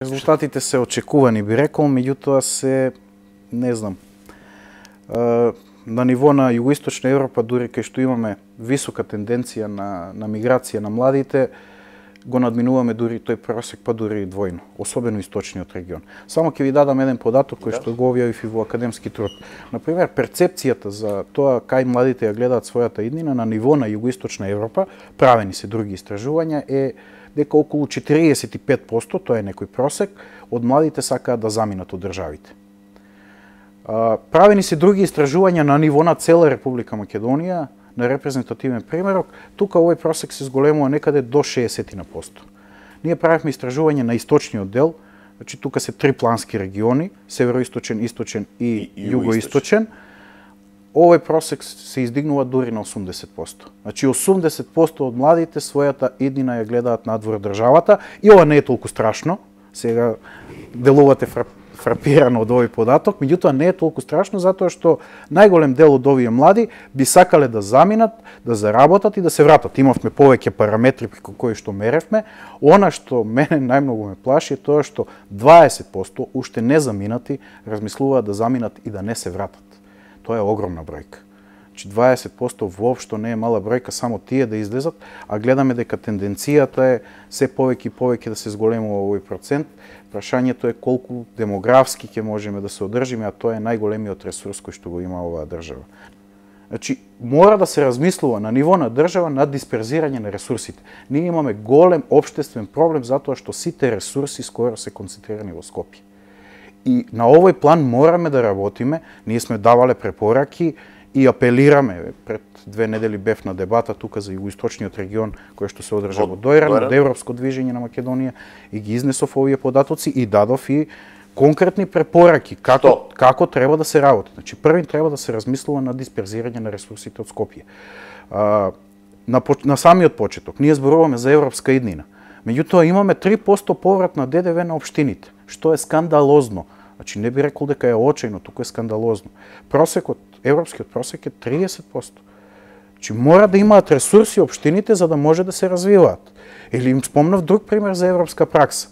Резултатите се очекувани, би рекол, меѓутоа се, не знам, на ниво на Југоисточна Европа, дури кај што имаме висока тенденција на миграција на младите, го надминуваме дури тој просек, па дури и двојно, особено источниот регион. Само ќе ви дадам еден податок кој што го објавив и во академски труд. Например, перцепцијата за тоа кај младите ја гледаат својата иднина на ниво на Југоисточна Европа, правени се други истражувања, е дека околу 45%, тоа е некој просек, од младите сакаат да заминат од државите. Правени се други истражувања на ниво на цела Република Македонија, на репрезентативен примерок, тука овој просек се зголемува некаде до 60%. Ние правихме истражување на источниот дел, значи тука се три плански региони, североисточен, источен и југоисточен. Овој просек се издигнува дури на 80%. Значи 80% од младите својата иднина ја гледаат надвор државата и ова не е толку страшно. Сега делувате фрапирано од овој податок, меѓутоа не е толку страшно затоа што најголем дел од овие млади би сакале да заминат, да заработат и да се вратат. Имавме повеќе параметри преку кои што меревме. Она што мене најмногу ме плаши е тоа што 20% уште не заминати размислуваат да заминат и да не се вратат. Тоа е огромна бројка. Значи 20% воопшто не е мала бројка, само тие да излезат, а гледаме дека тенденцијата е се повеќе и повеќе да се зголемува овој процент. Прашањето е колку демографски ќе можеме да се одржиме, а тоа е најголемиот ресурс кој што го има оваа држава. Значи, мора да се размислува на ниво на држава на дисперзирање на ресурсите. Ние имаме голем општествен проблем затоа што сите ресурси скоро се концентрирани во Скопје. И на овој план мораме да работиме. Ние сме давале препораки и апелираме. Пред 2 недели бев на дебата тука за југоисточниот регион кој што се одржа во Дојран, од Европско движење на Македонија, и ги изнесов овие податоци и дадов и конкретни препораки како треба да се работи. Значи први треба да се размислува на дисперзирање на ресурсите од Скопје. На самиот почеток ние зборуваме за европска иднина. Меѓутоа имаме 3% поврат на ДДВ на општините, што е скандалозно. Значи не би рекол дека е очајно, туку е скандалозно. Просекот, европскиот просек е 30%. Значи мора да имаат ресурси општините за да може да се развиваат. Или им спомнав друг пример за европска пракса.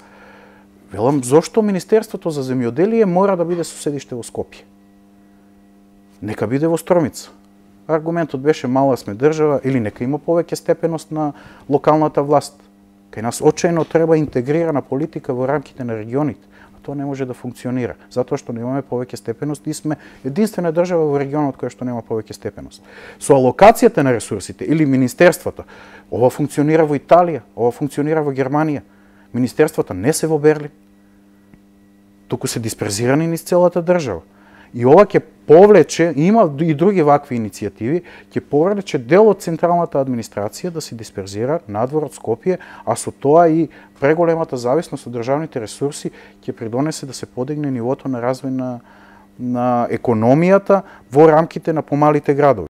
Велам, зошто Министерството за земјоделие мора да биде со седиште во Скопје? Нека биде во Стромица. Аргументот беше мала сме држава или нека има повеќе степеност на локалната власт. Кај нас очајно треба интегрирана политика во рамките на регионите, а тоа не може да функционира, затоа што немаме повеќе степеност и сме единствена држава во регионот која што нема повеќе степеност. Со алокацијата на ресурсите или министерствата, ова функционира во Италија, ова функционира во Германија. Министерствата не се во Берлин, туку се дисперзирани низ целата држава. И ова ќе повлече, има и други вакви иницијативи, ќе повлече дел од централната администрација да се дисперзира надвор од Скопје, а со тоа и преголемата зависност од државните ресурси ќе придонесе да се подигне нивото на развој на економијата во рамките на помалите градови.